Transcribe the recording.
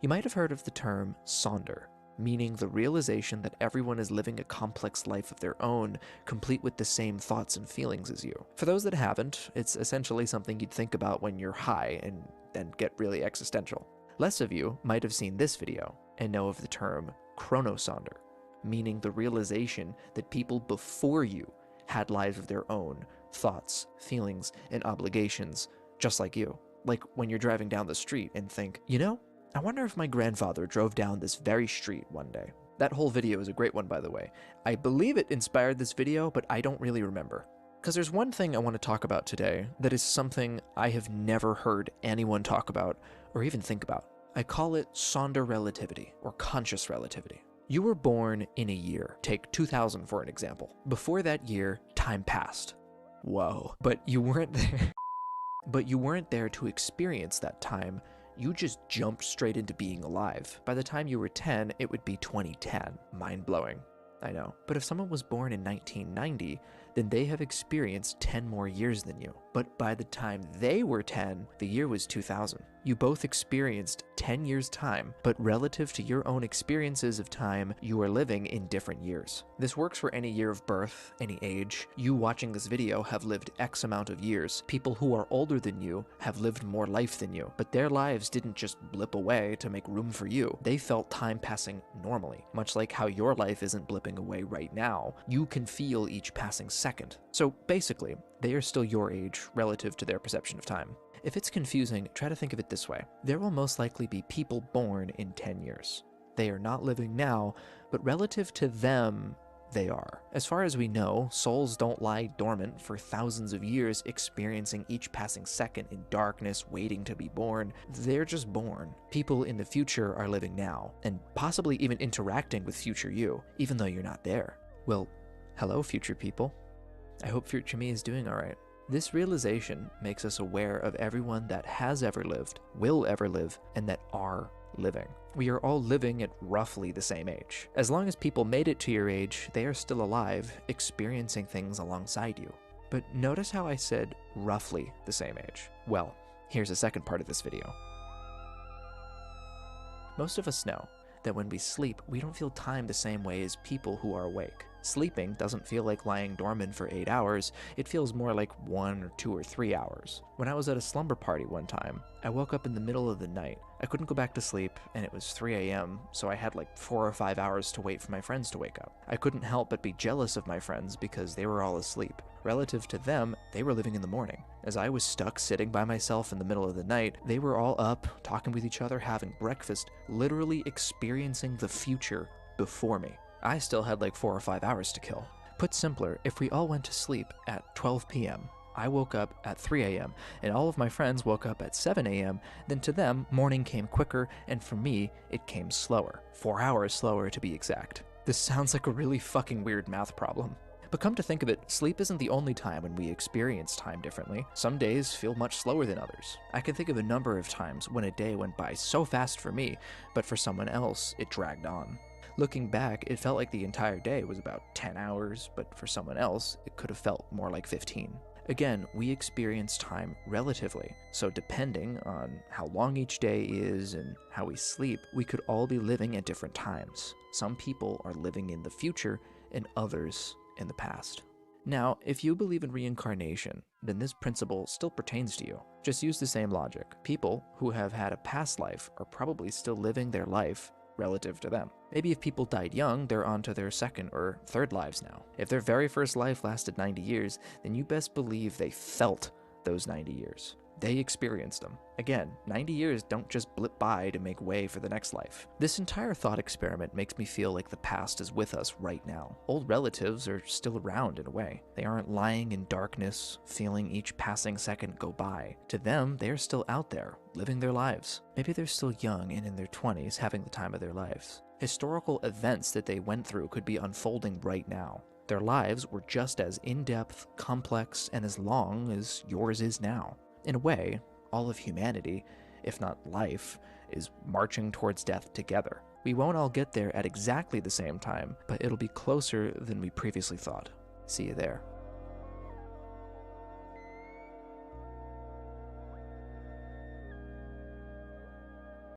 You might have heard of the term Sonder, meaning the realization that everyone is living a complex life of their own, complete with the same thoughts and feelings as you. For those that haven't, it's essentially something you'd think about when you're high and then get really existential. Less of you might have seen this video and know of the term chronosonder, meaning the realization that people before you had lives of their own, thoughts, feelings, and obligations, just like you. Like when you're driving down the street and think, you know, I wonder if my grandfather drove down this very street one day. That whole video is a great one, by the way. I believe it inspired this video, but I don't really remember. Because there's one thing I want to talk about today that is something I have never heard anyone talk about or even think about. I call it Sonder Relativity, or conscious relativity. You were born in a year. Take 2000 for an example. Before that year, time passed. Whoa. But you weren't there. But you weren't there to experience that time. You just jumped straight into being alive. By the time you were 10, it would be 2010. Mind-blowing. I know. But if someone was born in 1990, then they have experienced 10 more years than you. But by the time they were 10, the year was 2000. You both experienced 10 years' time, but relative to your own experiences of time, you are living in different years. This works for any year of birth, any age. You watching this video have lived X amount of years. People who are older than you have lived more life than you, but their lives didn't just blip away to make room for you. They felt time passing normally, much like how your life isn't blipping away right now. You can feel each passing second. So basically, they are still your age relative to their perception of time. If it's confusing, try to think of it this way. There will most likely be people born in 10 years. They are not living now, but relative to them, they are. As far as we know, souls don't lie dormant for thousands of years, experiencing each passing second in darkness, waiting to be born. They're just born. People in the future are living now, and possibly even interacting with future you, even though you're not there. Well, hello, future people. I hope future me is doing all right. This realization makes us aware of everyone that has ever lived, will ever live, and that are living. We are all living at roughly the same age. As long as people made it to your age, they are still alive, experiencing things alongside you. But notice how I said roughly the same age. Well, here's the second part of this video. Most of us know that when we sleep, we don't feel time the same way as people who are awake. Sleeping doesn't feel like lying dormant for 8 hours, it feels more like 1 or 2 or 3 hours. When I was at a slumber party one time, I woke up in the middle of the night. I couldn't go back to sleep, and it was 3 a.m., so I had like 4 or 5 hours to wait for my friends to wake up. I couldn't help but be jealous of my friends because they were all asleep. Relative to them, they were living in the morning. As I was stuck sitting by myself in the middle of the night, they were all up, talking with each other, having breakfast, literally experiencing the future before me. I still had like 4 or 5 hours to kill. Put simpler, if we all went to sleep at 12 p.m., I woke up at 3 a.m., and all of my friends woke up at 7 a.m., then to them, morning came quicker, and for me, it came slower. 4 hours slower to be exact. This sounds like a really fucking weird math problem. But come to think of it, sleep isn't the only time when we experience time differently. Some days feel much slower than others. I can think of a number of times when a day went by so fast for me, but for someone else, it dragged on. Looking back, it felt like the entire day was about 10 hours, but for someone else, it could have felt more like 15. Again, we experience time relatively, so depending on how long each day is and how we sleep, we could all be living at different times. Some people are living in the future and others in the past. Now, if you believe in reincarnation, then this principle still pertains to you. Just use the same logic. People who have had a past life are probably still living their life relative to them. Maybe if people died young, they're on to their second or third lives now. If their very first life lasted 90 years, then you best believe they felt those 90 years. They experienced them. Again, 90 years don't just blip by to make way for the next life. This entire thought experiment makes me feel like the past is with us right now. Old relatives are still around in a way. They aren't lying in darkness, feeling each passing second go by. To them, they are still out there, living their lives. Maybe they're still young and in their 20s, having the time of their lives. Historical events that they went through could be unfolding right now. Their lives were just as in-depth, complex, and as long as yours is now. In a way, all of humanity, if not life, is marching towards death together. We won't all get there at exactly the same time, but it'll be closer than we previously thought. See you there.